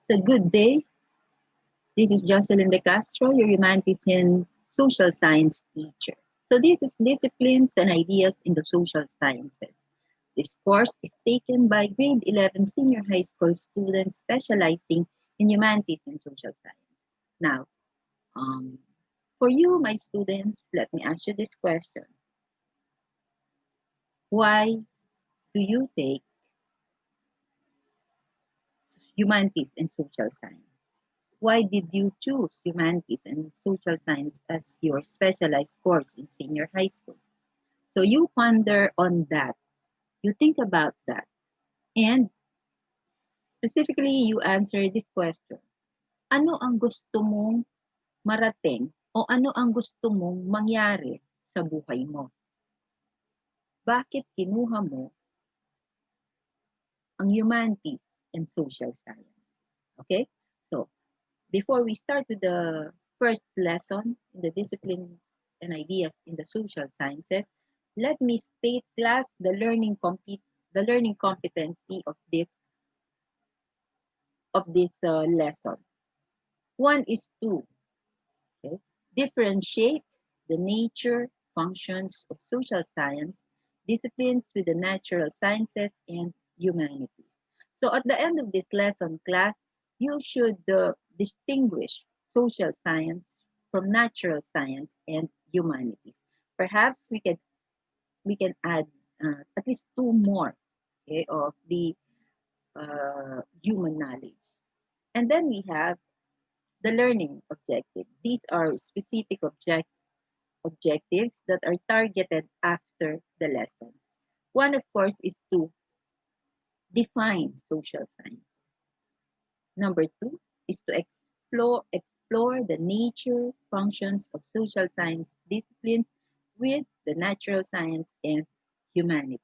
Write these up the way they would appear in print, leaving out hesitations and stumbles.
So good day. This is Jocelyn De Castro, your Humanities and Social Science teacher. So this is Disciplines and Ideas in the Social Sciences. This course is taken by grade 11 senior high school students specializing in Humanities and Social Science. Now, um, for you, my students, let me ask you this question. Why do you take Humanities and Social Science? Why did you choose Humanities and Social Science as your specialized course in senior high school? So you ponder on that. You think about that. And specifically, you answer this question. Ano ang gusto mong marating o ano ang gusto mong mangyari sa buhay mo? Bakit kinuha mo ang Humanities and Social Science? Okay? So, before we start with the first lesson in the disciplines and ideas in the social sciences, let me state class the learning competency of this lesson. One is to okay, differentiate the nature functions of social science disciplines with the natural sciences and humanities. So at the end of this lesson class, you should distinguish social science from natural science and humanities. Perhaps we can add at least two more okay, of the human knowledge. And then we have the learning objective. These are specific objectives that are targeted after the lesson. One, of course, is to define social science. Number two is to explore the nature, functions of social science disciplines with the natural science and humanities.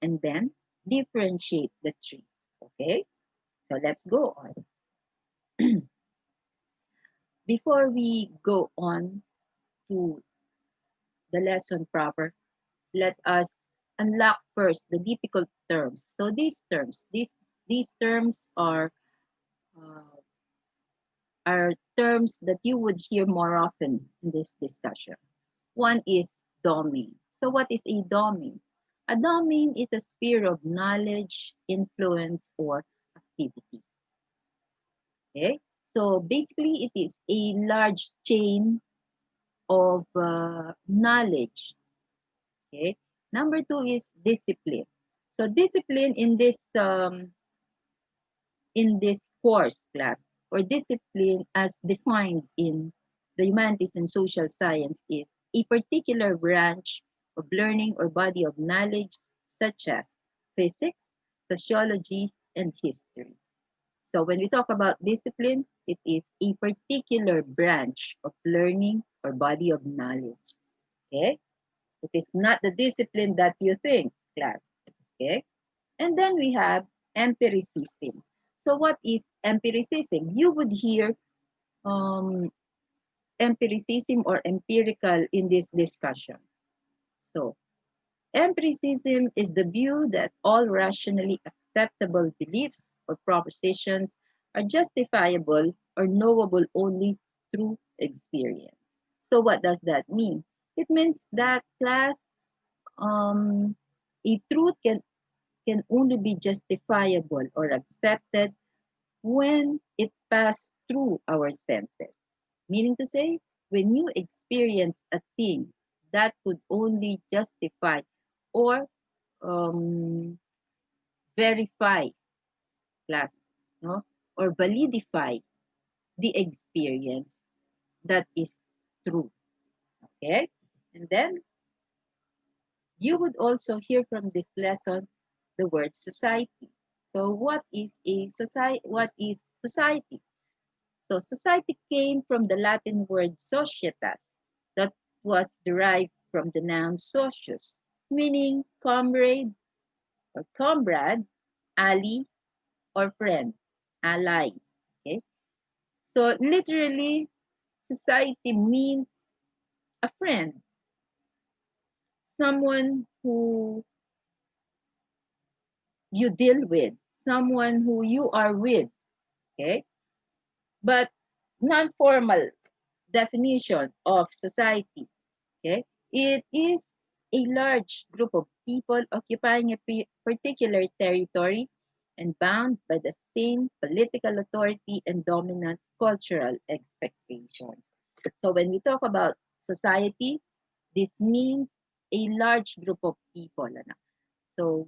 And then differentiate the three. Okay? So let's go on. Before we go on to the lesson proper, let us unlock first the difficult terms. So these terms uh, are terms that you would hear more often in this discussion. One is domain. So what is a domain? A domain is a sphere of knowledge, influence, or activity. Okay? So basically, it is a large chain of knowledge. Okay? Number two is discipline. So discipline in this course class or discipline as defined in the humanities and social science is a particular branch of learning or body of knowledge such as physics, sociology, and history. So when we talk about discipline, it is a particular branch of learning or body of knowledge. Okay? It is not the discipline that you think, class. Okay? And then we have empiricism. So what is empiricism? You would hear um, empiricism or empirical in this discussion. So empiricism is the view that all rationally acceptable beliefs or propositions are justifiable or knowable only through experience. So what does that mean? It means that class a truth can only be justifiable or accepted when it passed through our senses. Meaning to say, when you experience a thing that could only justify or um, verify class, no? Or validify the experience that is true. Okay? And then you would also hear from this lesson the word society. So what is a society? What is society? So society came from the Latin word societas that was derived from the noun socius, meaning comrade or comrade, ally, or friend, ally. Okay? So literally, society means a friend, someone who you deal with, someone who you are with Okay? But non-formal definition of society, okay, it is a large group of people occupying a particular territory and bound by the same political authority and dominant cultural expectations. So when we talk about society, this means a large group of people. Ano? So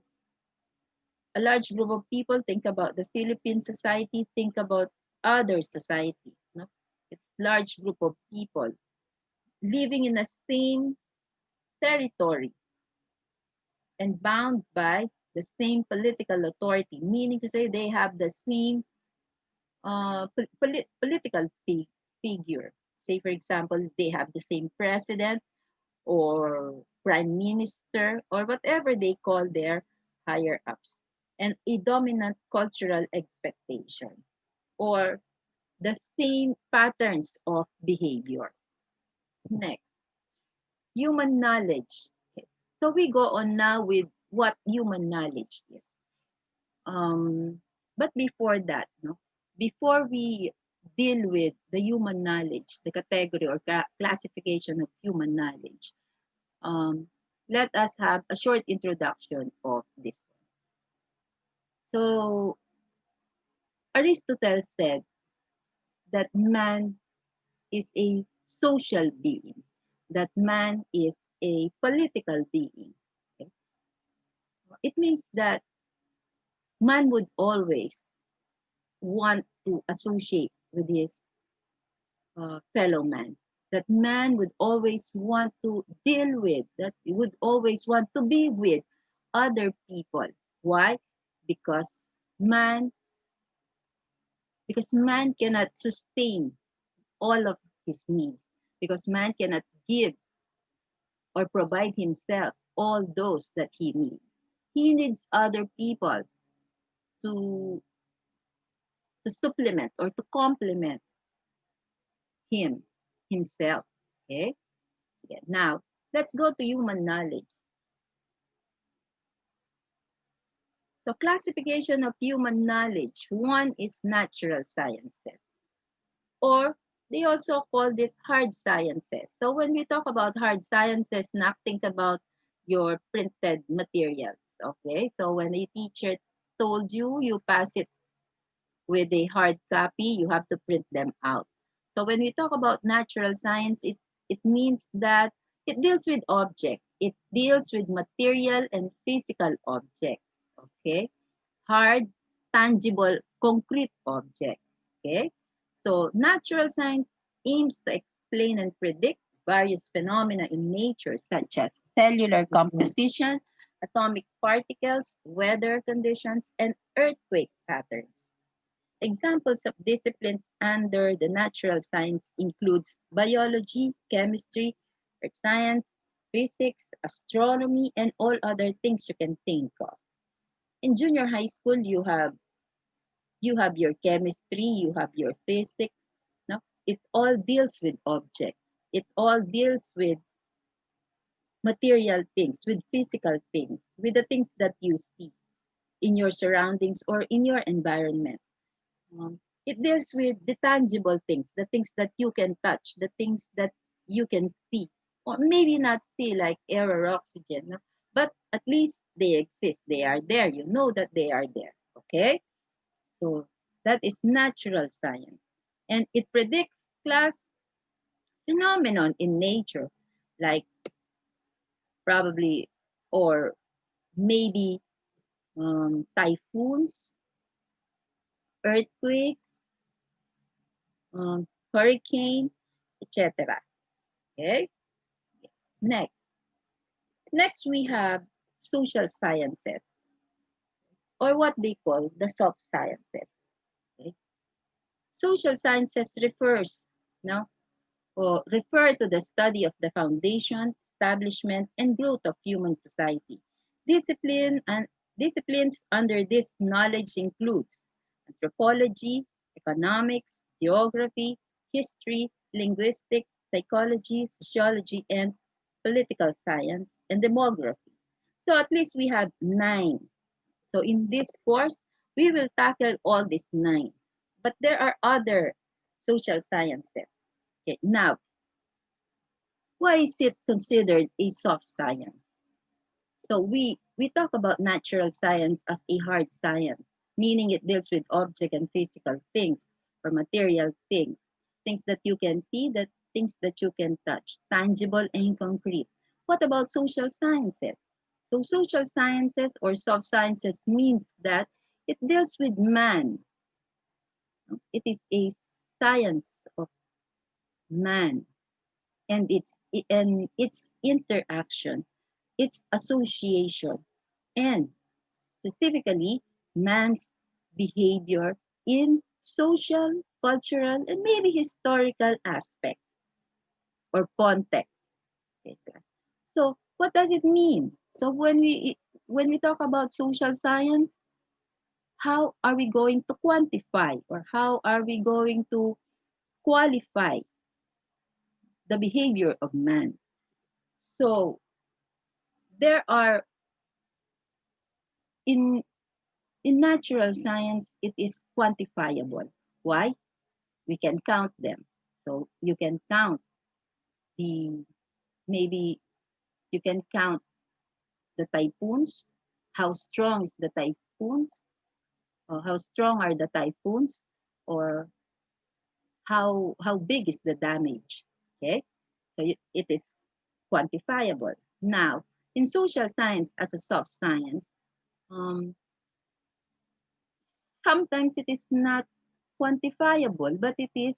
a large group of people, think about the Philippine society, think about other societies. No? It's large group of people living in the same territory and bound by the same political authority, meaning to say they have the same political figure. Say, for example, they have the same president or prime minister or whatever they call their higher ups, and a dominant cultural expectation or the same patterns of behavior. Next, human knowledge. Okay. So we go on now with what human knowledge is. But before that, no, before we deal with the human knowledge, the category or classification of human knowledge, um, let us have a short introduction of this one. So Aristotle said that man is a social being, that man is a political being. Okay? It means that man would always want to associate with his fellow man. That man would always want to deal with, that he would always want to be with other people. Why? Because man, because man cannot sustain all of his needs. Because man cannot give or provide himself all those that he needs. He needs other people to, to supplement or to complement him, himself. Okay? Yeah. Now, let's go to human knowledge. So classification of human knowledge. One is natural sciences, or they also called it hard sciences. So when we talk about hard sciences, not think about your printed materials, okay? So when a teacher told you, you pass it with a hard copy, you have to print them out. So when we talk about natural science, it means that it deals with objects. It deals with material and physical objects, okay? Hard, tangible, concrete objects. Okay? So natural science aims to explain and predict various phenomena in nature, such as cellular composition, atomic particles, weather conditions, and earthquake patterns. Examples of disciplines under the natural science include biology, chemistry, earth science, physics, astronomy, and all other things you can think of. In junior high school, you have your chemistry, you have your physics. No? It all deals with objects. It all deals with material things, with physical things, with the things that you see in your surroundings or in your environment. It deals with the tangible things, the things that you can touch, the things that you can see, or maybe not see like air or oxygen, no? But at least they exist. They are there. You know that they are there. Okay? So that is natural science. And it predicts class phenomenon in nature, like probably or maybe typhoons, earthquakes, hurricane, etc. Okay. Next, next we have social sciences, or what they call the soft sciences. Okay. Social sciences no, refer to the study of the foundation, establishment, and growth of human society. Disciplines under this knowledge includes anthropology, economics, geography, history, linguistics, psychology, sociology, and political science, and demography. So at least we have 9. So in this course, we will tackle all these 9. But there are other social sciences. Okay, now, why is it considered a soft science? So we talk about natural science as a hard science, meaning it deals with object and physical things or material things, things that you can see, that things that you can touch, tangible and concrete. What about social sciences? So social sciences or soft sciences means that it deals with man. It is a science of man and its interaction, its association, and specifically man's behavior in social, cultural, and maybe historical aspects or context. Okay, class. So what does it mean? So when we talk about social science, how are we going to quantify or how are we going to qualify the behavior of man? So there are in in natural science it is quantifiable. Why? We can count them. So you can count the maybe you can count the typhoons, how strong is the typhoons, or how strong are the typhoons, or how big is the damage. Okay, so it is quantifiable. Now, in social science as a soft science, um, sometimes it is not quantifiable, but it is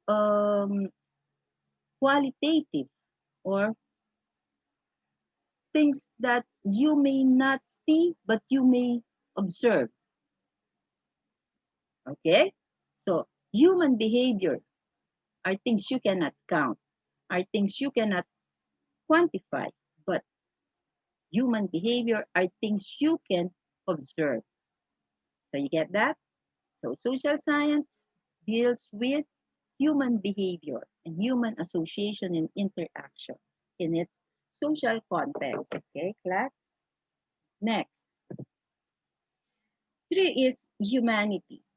um, qualitative or things that you may not see but you may observe. Okay, so human behavior are things you cannot count, are things you cannot quantify, but human behavior are things you can observe. So you get that? So social science deals with human behavior and human association and interaction in its social context. Okay, class? Next. 3 is humanities.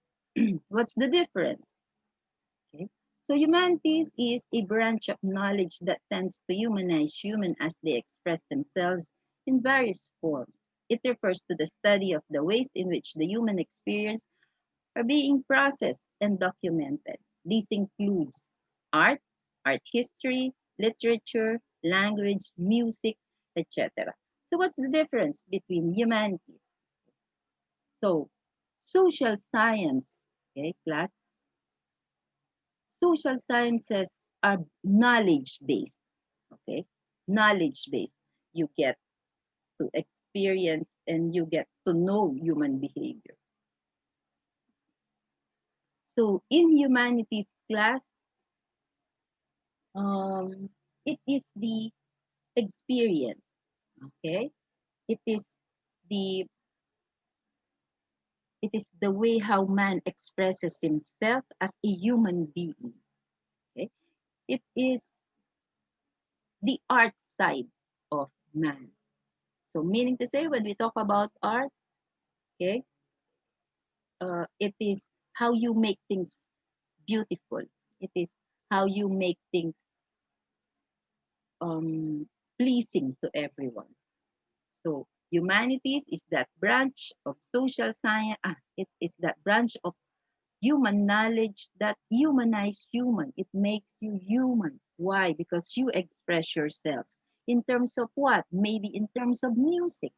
What's the difference? Okay. So humanities is a branch of knowledge that tends to humanize human as they express themselves in various forms. It refers to the study of the ways in which the human experience are being processed and documented. This includes art, art history, literature, language, music, etc. So what's the difference between humanities? So social science, okay, class, social sciences are knowledge based, okay, knowledge based. You get to experience and you get to know human behavior. So in humanities class, um, it is the experience, okay, it is the it is the way how man expresses himself as a human being, okay, it is the art side of man. So meaning to say, when we talk about art, okay, it is how you make things beautiful. It is how you make things pleasing to everyone. So humanities is that branch of social science. It is that branch of human knowledge that humanize human. It makes you human. Why? Because you express yourselves in terms of what? Maybe in terms of music.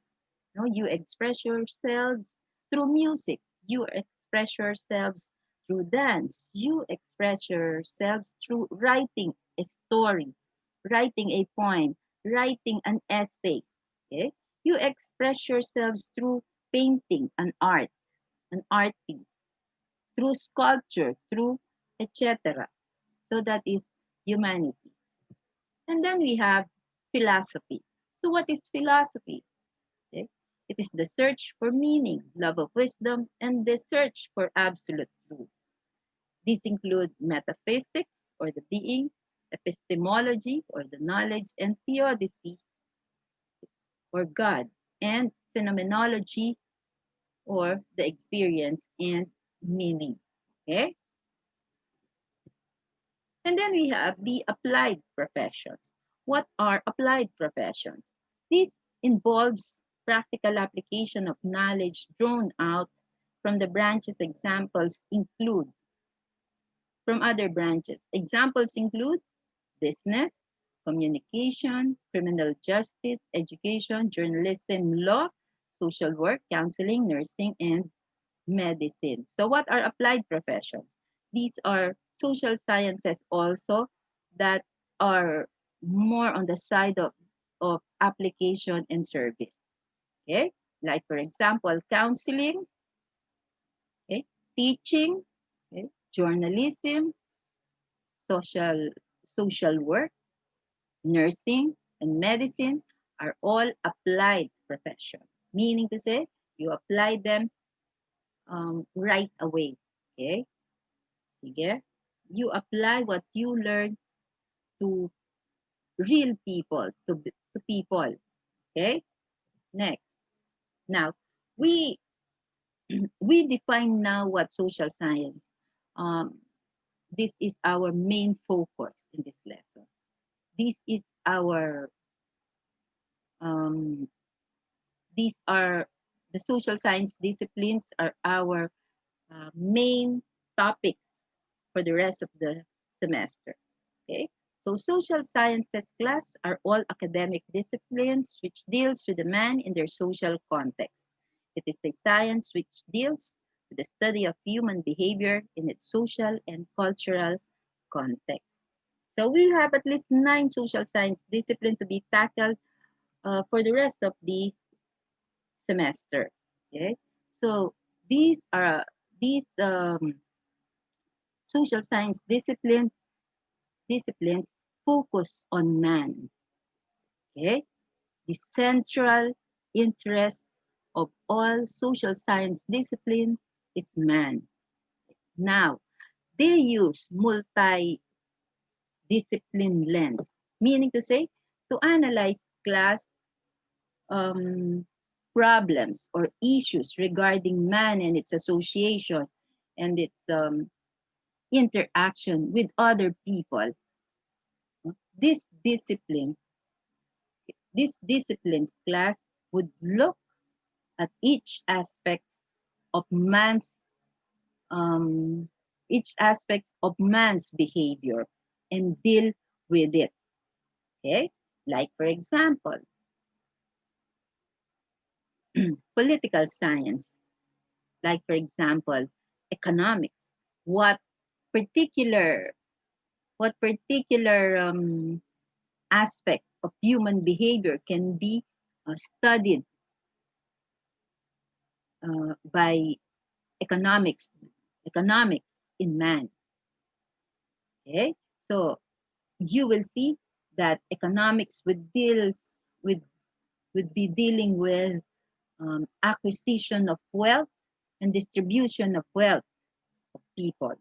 No, you express yourselves through music. You express yourselves through dance. You express yourselves through writing a story, writing a poem, writing an essay. Okay? You express yourselves through painting an art piece, through sculpture, through etc. So that is humanities. And then we have philosophy. So what is philosophy? Okay? It is the search for meaning, love of wisdom, and the search for absolute truth. These include metaphysics, or the being, epistemology, or the knowledge, and theodicy, or God, and phenomenology, or the experience, and meaning. Okay? And then we have the applied professions. What are applied professions? This involves practical application of knowledge drawn out from the branches. Examples include from other branches. Examples include business, communication, criminal justice, education, journalism, law, social work, counseling, nursing, and medicine. So what are applied professions? These are social sciences also that are more on the side of application and service. Okay? Like for example, counseling, okay, teaching, okay, journalism, social social work, nursing, and medicine are all applied profession. Meaning to say, you apply them right away. Okay? Sige. You apply what you learn to real people, to people. Okay? Next. Now, we we define now what social science. Um, this is our main focus in this lesson. This is our um, these are the social science disciplines are our main topics for the rest of the semester. Okay, so social sciences class are all academic disciplines which deals with the man in their social context. It is a science which deals with the study of human behavior in its social and cultural context. So we have at least 9 social science disciplines to be tackled for the rest of the semester. Okay, so these social science disciplines focus on man. Okay, the central interest of all social science discipline is man. Now, they use multi-discipline lens, meaning to say, to analyze class um, problems or issues regarding man and its association and its interaction with other people. This discipline, this disciplines class would look at of man's um, each aspect of man's behavior and deal with it. Okay, like for example, political science. Like for example, economics. What particular what particular aspect of human behavior can be studied by economics in man. Okay, so you will see that economics with would be dealing with acquisition of wealth and distribution of wealth of people.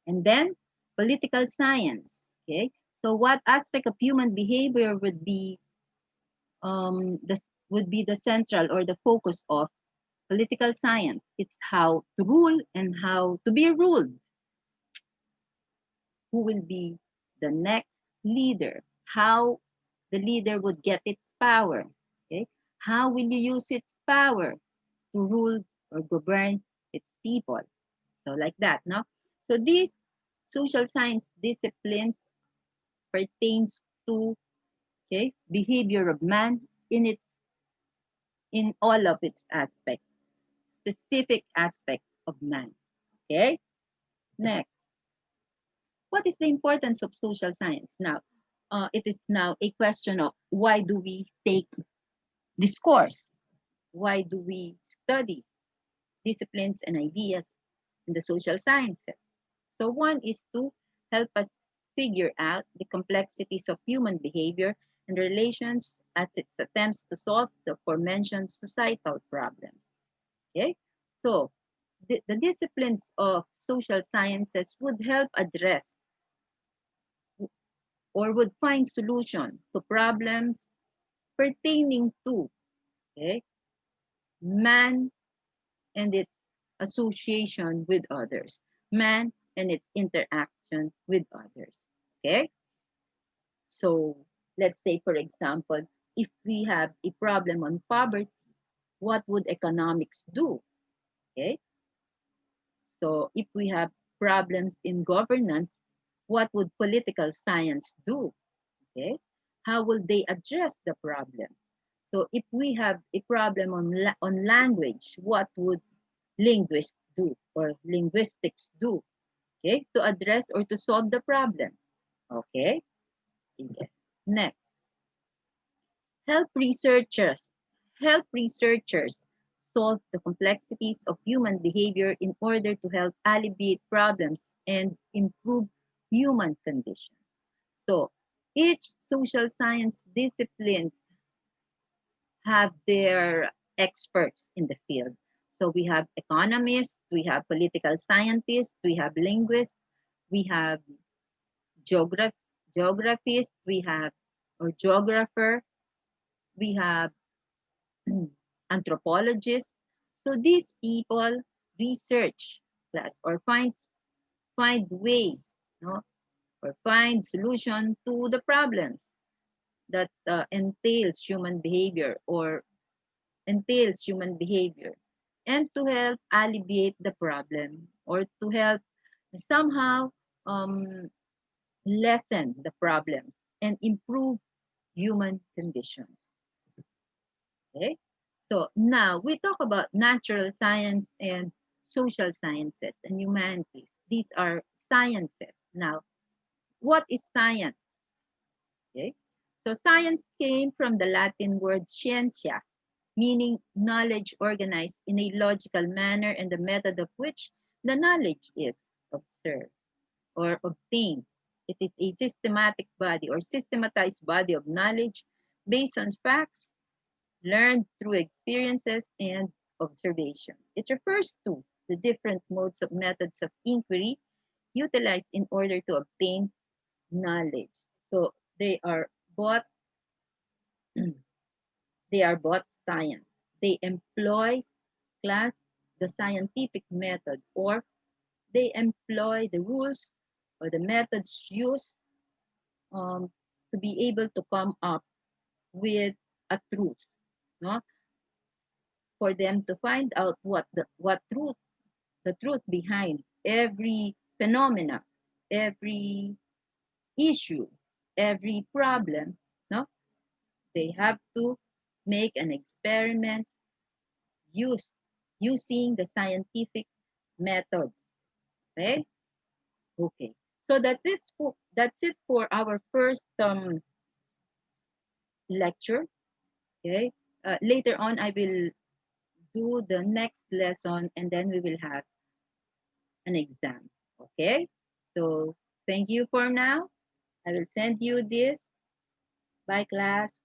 And then political science. Okay, so what aspect of human behavior would be the central or the focus of political science? It's how to rule and how to be ruled. Who will be the next leader? How the leader would get its power? Okay, how will you use its power to rule or govern its people? So like that, no? So these social science disciplines pertains to, okay, behavior of man in all of its aspects, specific aspects of man. Okay? Next, what is the importance of social science? Now, it is now a question of why do we take this course? Why do we study disciplines and ideas in the social sciences? So one is to help us figure out the complexities of human behavior and relations as it attempts to solve the aforementioned societal problems. Okay, so the disciplines of social sciences would help address or would find solution to problems pertaining to, okay, man and its association with others, man and its interaction with others. Okay? So let's say, for example, if we have a problem on poverty, what would economics do? Okay? So if we have problems in governance, what would political science do? Okay? How will they address the problem? So if we have a problem on, on language, what would linguists do or linguistics do? Okay? To address or to solve the problem. Okay? Sige. Next. Help researchers. Help researchers solve the complexities of human behavior in order to help alleviate problems and improve human conditions. So each social science disciplines have their experts in the field. So we have economists, we have political scientists, we have linguists, we have geograph geographist, we have or geographer, we have anthropologists. So these people research plus or find ways, no, or find solution to the problems that entails human behavior and to help alleviate the problem or to help somehow um, lessen the problems and improve human conditions. Okay? So now we talk about natural science and social sciences and humanities. These are sciences. Now, what is science? Okay? So science came from the Latin word scientia, meaning knowledge organized in a logical manner and the method of which the knowledge is observed or obtained. It is a systematic body or systematized body of knowledge based on facts learned through experiences and observation. It refers to the different modes of methods of inquiry utilized in order to obtain knowledge. So they are both they are both science. They employ class the scientific method or they employ the rules or the methods used um, to be able to come up with a truth, no? For them to find out the truth behind every phenomena, every issue, every problem, no? They have to make an experiment use, using the scientific methods. Okay? Okay. So that's it for our first lecture. Okay. Later on, I will do the next lesson and then we will have an exam. Okay. So thank you for now. I will send you this. Bye, class.